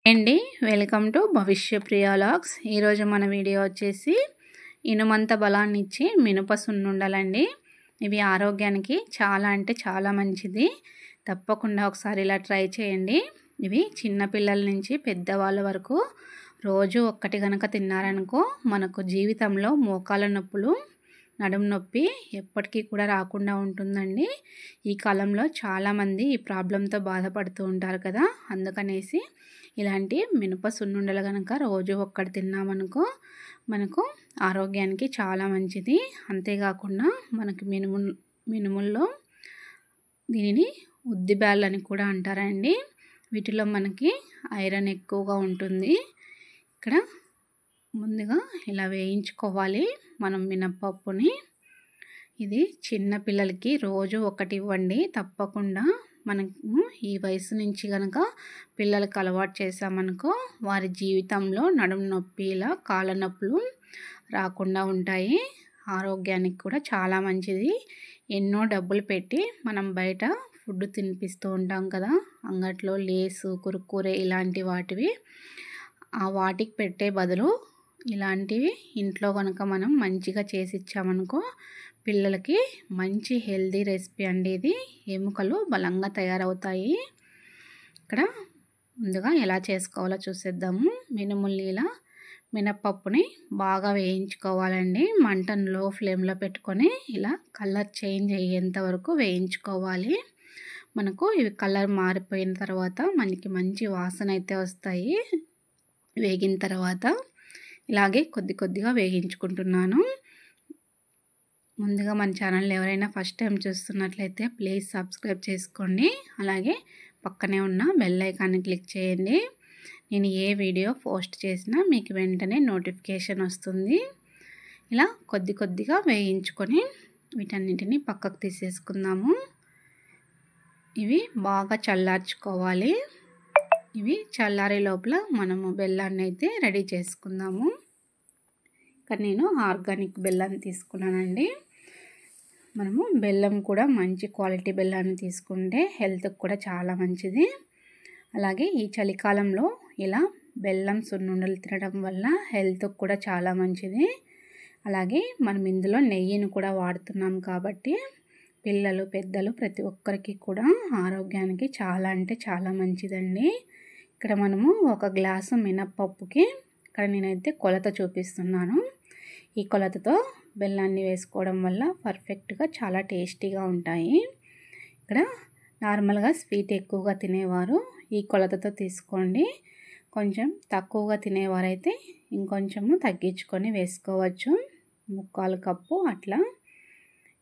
అండి welcome to భవిష్య ప్రియ vlogs. ఈరోజు మన వీడియో వచ్చేసి ఇనుమంత బలాన్ని ఇచ్చి మినప సున్నుండలండి. ఇవి ఆరోగ్యానికి చాలా అంటే చాలా మంచిది. తప్పకుండా ఒకసారి ఇలా ట్రై చేయండి. ఇవి చిన్న పిల్లల నుంచి పెద్దవాళ్ళ వరకు రోజు ఒక్కటి గనక తిన్నారనుకో మనకు జీవితంలో మోకాల నొప్పులు, నడుము నొప్పి ఎప్పటికీ కూడా రాకుండా ఉంటుందండి. ఈ కాలంలో చాలామంది ఈ ప్రాబ్లంతో బాధపడుతూ ఉంటారు కదా, అందుకనేసి ఇలాంటి మినప సున్నుండలు కనుక రోజు ఒక్కటి తిన్నామనుకో మనకు ఆరోగ్యానికి చాలా మంచిది. అంతేకాకుండా మనకి మినుముల్లో దీనిని ఉద్దిబ్యాళ్ళు అని కూడా అంటారండి. వీటిలో మనకి ఐరన్ ఎక్కువగా ఉంటుంది. ఇక్కడ ముందుగా ఇలా వేయించుకోవాలి మనం మినపప్పుని. ఇది చిన్న పిల్లలకి రోజు ఒకటి ఇవ్వండి తప్పకుండా. మనము ఈ వయసు నుంచి కనుక పిల్లలకు అలవాటు చేసామనుకో వారి జీవితంలో నడుము నొప్పి ఇలా కాళ్ళ నొప్పులు రాకుండా ఉంటాయి. ఆరోగ్యానికి కూడా చాలా మంచిది. ఎన్నో డబ్బులు పెట్టి మనం బయట ఫుడ్ తినిపిస్తూ ఉంటాం కదా, అంగట్లో లేసు, కురుకురే ఇలాంటి వాటికి పెట్టే బదులు ఇలాంటివి ఇంట్లో కనుక మనం మంచిగా చేసి ఇచ్చామనుకో పిల్లలకి మంచి హెల్దీ రెసిపీ అండి. ఇది ఎముకలు బలంగా తయారవుతాయి. ఇక్కడ ముందుగా ఎలా చేసుకోవాలో చూసేద్దాము. ఇలా మినపప్పుని బాగా వేయించుకోవాలండి. మంటను లో ఫ్లేమ్లో పెట్టుకొని ఇలా కలర్ చేంజ్ అయ్యేంత వరకు వేయించుకోవాలి. మనకు ఇవి కలర్ మారిపోయిన తర్వాత మనకి మంచి వాసన అయితే వస్తాయి. వేగిన తర్వాత ఇలాగే కొద్దిగా వేయించుకుంటున్నాను. ముందుగా మన ఛానల్ ఎవరైనా ఫస్ట్ టైం చూస్తున్నట్లయితే ప్లీజ్ సబ్స్క్రైబ్ చేసుకోండి. అలాగే పక్కనే ఉన్న బెల్ ఐకాన్ని క్లిక్ చేయండి. నేను ఏ వీడియో పోస్ట్ చేసినా మీకు వెంటనే నోటిఫికేషన్ వస్తుంది. ఇలా కొద్దిగా వేయించుకొని వీటన్నిటిని పక్కకు తీసేసుకుందాము. ఇవి బాగా చల్లార్చుకోవాలి. ఇవి చల్లారే లోపల మనము బెల్లాన్ని అయితే రెడీ చేసుకుందాము. ఇక్కడ నేను ఆర్గానిక్ బెల్లాన్ని తీసుకున్నానండి. మనము బెల్లం కూడా మంచి క్వాలిటీ బెల్లాన్ని తీసుకుంటే హెల్త్కి కూడా చాలా మంచిది. అలాగే ఈ చలికాలంలో ఇలా బెల్లం సున్నుండలు తినడం వల్ల హెల్త్కి కూడా చాలా మంచిది. అలాగే మనం ఇందులో నెయ్యిని కూడా వాడుతున్నాం కాబట్టి పిల్లలు, పెద్దలు ప్రతి ఒక్కరికి కూడా ఆరోగ్యానికి చాలా అంటే చాలా మంచిదండి. ఇక్కడ మనము ఒక గ్లాసు మినప్పప్పుకి ఇక్కడ నేనైతే కొలత చూపిస్తున్నాను. ఈ కొలతతో బెల్లాన్ని వేసుకోవడం వల్ల పర్ఫెక్ట్గా చాలా టేస్టీగా ఉంటాయి. ఇక్కడ నార్మల్గా స్వీట్ ఎక్కువగా తినేవారు ఈ కొలతతో తీసుకోండి. కొంచెం తక్కువగా తినేవారైతే ఇంకొంచెము తగ్గించుకొని వేసుకోవచ్చు. 3/4 కప్పు అట్లా.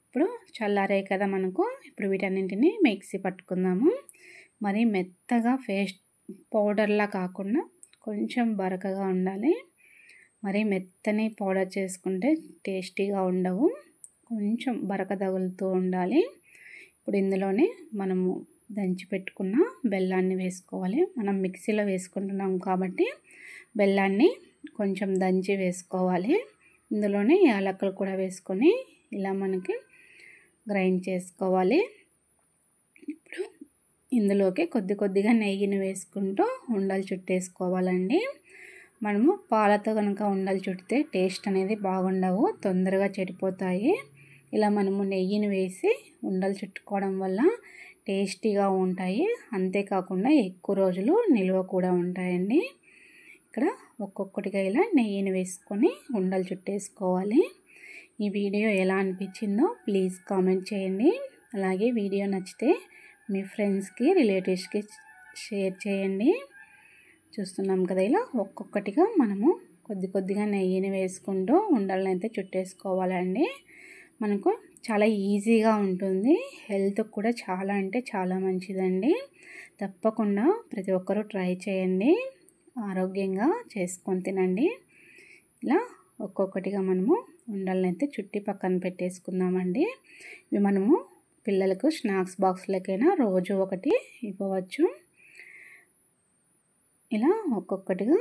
ఇప్పుడు చల్లారాయి కదా మనకు. ఇప్పుడు వీటన్నింటినీ మిక్సీ పట్టుకుందాము. మరి మెత్తగా పౌడర్లా కాకుండా కొంచెం బరకగా ఉండాలి. మరి మెత్తని పౌడర్ చేసుకుంటే టేస్టీగా ఉండవు. కొంచెం బరక తగులుతూ ఉండాలి. ఇప్పుడు ఇందులోనే మనము దంచి పెట్టుకున్న బెల్లాన్ని వేసుకోవాలి. మనం మిక్సీలో వేసుకుంటున్నాం కాబట్టి బెల్లాన్ని కొంచెం దంచి వేసుకోవాలి. ఇందులోనే యాలకులు కూడా వేసుకొని ఇలా మనకి గ్రైండ్ చేసుకోవాలి. ఇప్పుడు ఇందులోకి కొద్దిగా నెయ్యిని వేసుకుంటూ ఉండలు చుట్టేసుకోవాలండి. మనము పాలతో కనుక ఉండలు చుడితే టేస్ట్ అనేది బాగుండవు, తొందరగా చెడిపోతాయి. ఇలా మనము నెయ్యిని వేసి ఉండలు చుట్టుకోవడం వల్ల టేస్టీగా ఉంటాయి. అంతేకాకుండా ఎక్కువ రోజులు నిల్వ కూడా ఉంటాయండి. ఇక్కడ ఒక్కొక్కటిగా ఇలా నెయ్యిని వేసుకొని ఉండలు చుట్టేసుకోవాలి. ఈ వీడియో ఎలా అనిపించిందో ప్లీజ్ కామెంట్ చేయండి. అలాగే వీడియో నచ్చితే మీ ఫ్రెండ్స్కి, రిలేటివ్స్కి షేర్ చేయండి. చూస్తున్నాం కదా, ఇలా ఒక్కొక్కటిగా మనము కొద్దిగా నెయ్యిని వేసుకుంటూ ఉండలను అయితే చుట్టేసుకోవాలండి. మనకు చాలా ఈజీగా ఉంటుంది. హెల్త్కి కూడా చాలా అంటే చాలా మంచిదండి. తప్పకుండా ప్రతి ఒక్కరూ ట్రై చేయండి. ఆరోగ్యంగా చేసుకొని తినండి. ఇలా ఒక్కొక్కటిగా మనము ఉండలను అయితే చుట్టి పక్కన పెట్టేసుకుందామండి. ఇవి మనము పిల్లలకు స్నాక్స్ బాక్స్లకైనా రోజు ఒకటి ఇవ్వవచ్చు. ఇలా ఒక్కొక్కటిగా